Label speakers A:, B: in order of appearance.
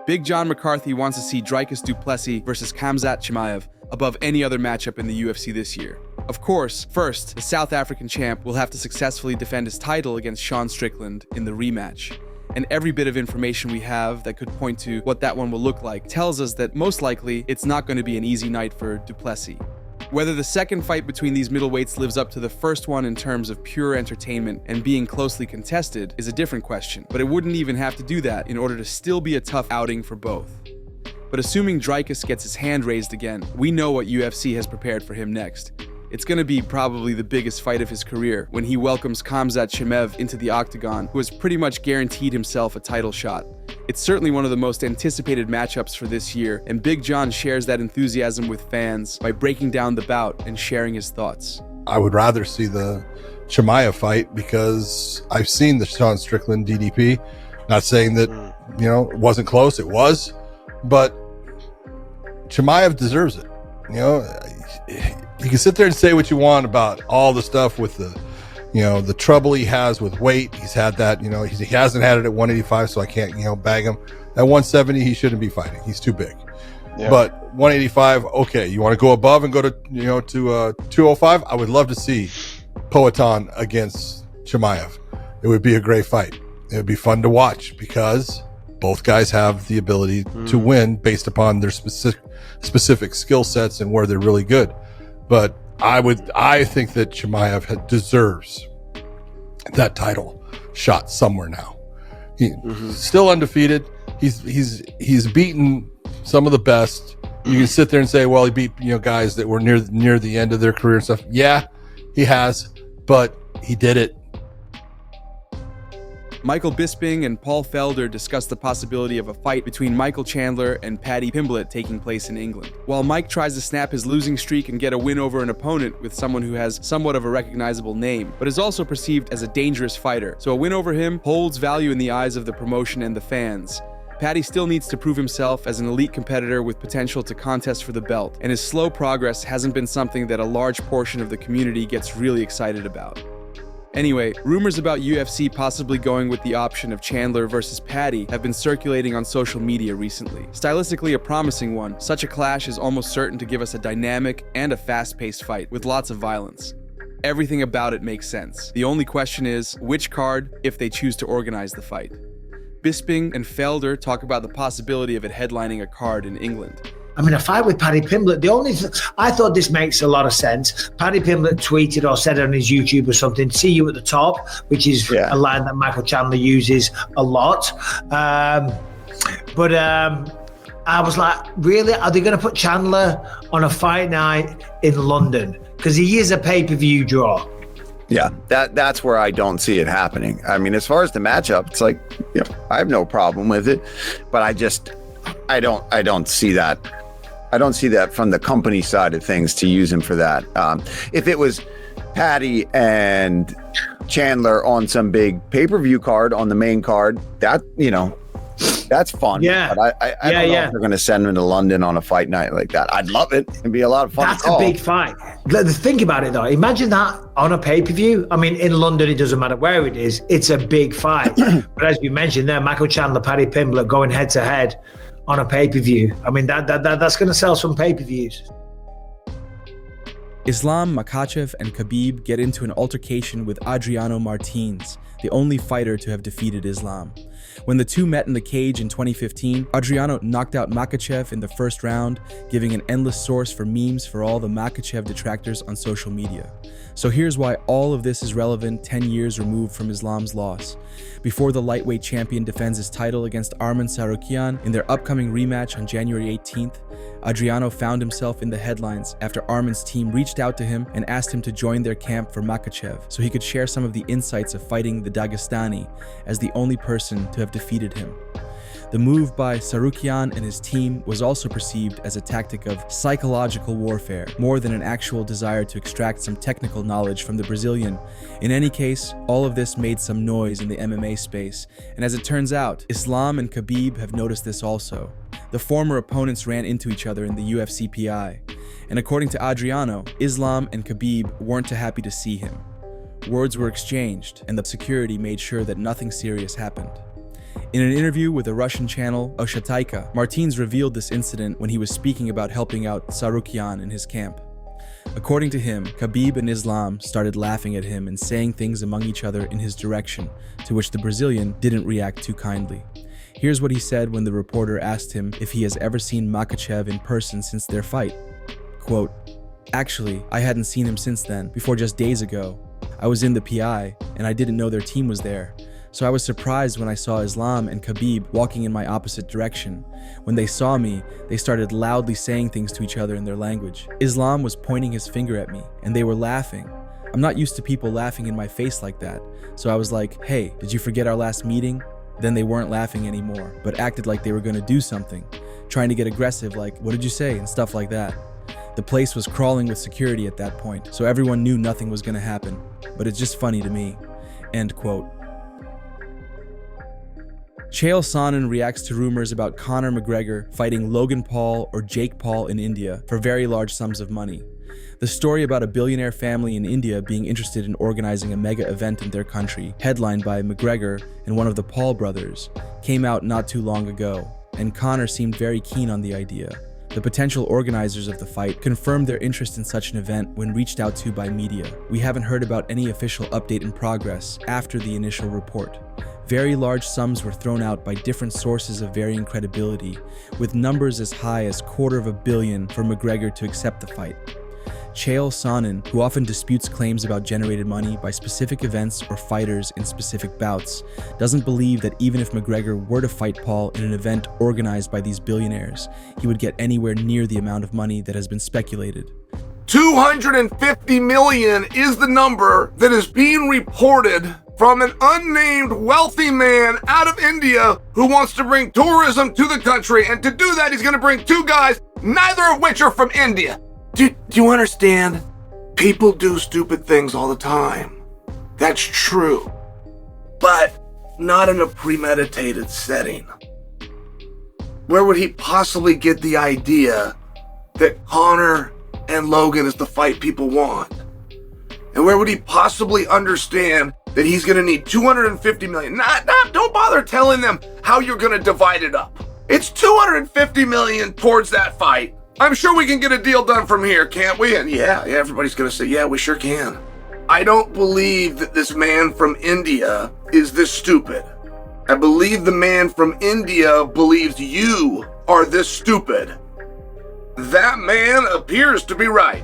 A: Big John McCarthy wants to see Dricus du Plessis versus Khamzat Chimaev above any other matchup in the UFC this year. Of course, first, the South African champ will have to successfully defend his title against Sean Strickland in the rematch. And every bit of information we have that could point to what that one will look like tells us that most likely it's not going to be an easy night for du Plessis. Whether the second fight between these middleweights lives up to the first one in terms of pure entertainment and being closely contested is a different question, but it wouldn't even have to do that in order to still be a tough outing for both. But assuming Dricus gets his hand raised again, we know what UFC has prepared for him next. It's going to be probably the biggest fight of his career when he welcomes Khamzat Chimaev into the octagon, who has pretty much guaranteed himself a title shot. It's certainly one of the most anticipated matchups for this year, and Big John shares that enthusiasm with fans by breaking down the bout and sharing his thoughts.
B: I would rather see the Chimaev fight because I've seen the Sean Strickland DDP. Not saying that, it wasn't close, it was, but Chimaev deserves it. You can sit there and say what you want about all the stuff with the trouble he has with weight. He's had that, he hasn't had it at 185, so I can't, bag him. At 170, he shouldn't be fighting. He's too big. Yeah. But 185, okay. You want to go above and go to 205? I would love to see Poatan against Chimaev. It would be a great fight. It would be fun to watch because both guys have the ability to win based upon their specific skill sets and where they're really good. But I think that Chimaev deserves that title shot somewhere now. He's still undefeated. He's beaten some of the best. You can sit there and say, well, he beat guys that were near the end of their career and stuff. Yeah, he has, but he did it.
A: Michael Bisping and Paul Felder discussed the possibility of a fight between Michael Chandler and Paddy Pimblett taking place in England. While Mike tries to snap his losing streak and get a win over an opponent with someone who has somewhat of a recognizable name, but is also perceived as a dangerous fighter, so a win over him holds value in the eyes of the promotion and the fans. Paddy still needs to prove himself as an elite competitor with potential to contest for the belt, and his slow progress hasn't been something that a large portion of the community gets really excited about. Anyway, rumors about UFC possibly going with the option of Chandler versus Paddy have been circulating on social media recently. Stylistically a promising one, such a clash is almost certain to give us a dynamic and a fast-paced fight with lots of violence. Everything about it makes sense. The only question is, which card if they choose to organize the fight? Bisping and Felder talk about the possibility of it headlining a card in England.
C: A fight with Paddy Pimblett. I thought this makes a lot of sense. Paddy Pimblett tweeted or said on his YouTube or something, "See you at the top," which is a line that Michael Chandler uses a lot. But I was like, really? Are they going to put Chandler on a fight night in London? Because he is a pay-per-view draw.
D: Yeah, that's where I don't see it happening. As far as the matchup, it's like, I have no problem with it, but I don't see that. I don't see that from the company side of things to use him for that. If it was Paddy and Chandler on some big pay-per-view card on the main card, that's fun.
C: Yeah.
D: But I don't know if they're going to send him to London on a fight night like that. I'd love it. It'd be a lot of fun.
C: That's a big fight. Think about it though. Imagine that on a pay-per-view. In London, it doesn't matter where it is. It's a big fight. But as you mentioned there, Michael Chandler, Paddy Pimblett going head to head on a pay-per-view. That's going to sell some pay-per-views.
A: Islam Makhachev and Khabib get into an altercation with Adriano Martins, the only fighter to have defeated Islam. When the two met in the cage in 2015, Adriano knocked out Makhachev in the first round, giving an endless source for memes for all the Makhachev detractors on social media. So here's why all of this is relevant 10 years removed from Islam's loss. Before the lightweight champion defends his title against Arman Tsarukyan in their upcoming rematch on January 18th, Adriano found himself in the headlines after Arman's team reached out to him and asked him to join their camp for Makhachev so he could share some of the insights of fighting the Dagestani as the only person to have defeated him. The move by Tsarukyan and his team was also perceived as a tactic of psychological warfare, more than an actual desire to extract some technical knowledge from the Brazilian. In any case, all of this made some noise in the MMA space, and as it turns out, Islam and Khabib have noticed this also. The former opponents ran into each other in the UFC PI, and according to Adriano, Islam and Khabib weren't too happy to see him. Words were exchanged, and the security made sure that nothing serious happened. In an interview with a Russian channel, Oshataika, Martins revealed this incident when he was speaking about helping out Tsarukyan in his camp. According to him, Khabib and Islam started laughing at him and saying things among each other in his direction, to which the Brazilian didn't react too kindly. Here's what he said when the reporter asked him if he has ever seen Makhachev in person since their fight. Quote, "Actually, I hadn't seen him since then, before just days ago. I was in the PI, and I didn't know their team was there. So I was surprised when I saw Islam and Khabib walking in my opposite direction. When they saw me, they started loudly saying things to each other in their language. Islam was pointing his finger at me, and they were laughing. I'm not used to people laughing in my face like that. So I was like, hey, did you forget our last meeting? Then they weren't laughing anymore, but acted like they were going to do something, trying to get aggressive like, what did you say, and stuff like that. The place was crawling with security at that point, so everyone knew nothing was going to happen. But it's just funny to me." End quote. Chael Sonnen reacts to rumors about Conor McGregor fighting Logan Paul or Jake Paul in India for very large sums of money. The story about a billionaire family in India being interested in organizing a mega event in their country, headlined by McGregor and one of the Paul brothers, came out not too long ago, and Conor seemed very keen on the idea. The potential organizers of the fight confirmed their interest in such an event when reached out to by media. We haven't heard about any official update in progress after the initial report. Very large sums were thrown out by different sources of varying credibility, with numbers as high as $250 million for McGregor to accept the fight. Chael Sonnen, who often disputes claims about generated money by specific events or fighters in specific bouts, doesn't believe that even if McGregor were to fight Paul in an event organized by these billionaires, he would get anywhere near the amount of money that has been speculated.
E: $250 million is the number that is being reported from an unnamed wealthy man out of India who wants to bring tourism to the country. And to do that, he's going to bring two guys, neither of which are from India. Do you understand? People do stupid things all the time. That's true. But not in a premeditated setting. Where would he possibly get the idea that Conor and Logan is the fight people want? And where would he possibly understand that he's going to need $250 million? Don't bother telling them how you're going to divide it up. It's $250 million towards that fight. I'm sure we can get a deal done from here, can't we? And yeah, everybody's going to say, yeah, we sure can. I don't believe that this man from India is this stupid. I believe the man from India believes you are this stupid. That man appears to be right.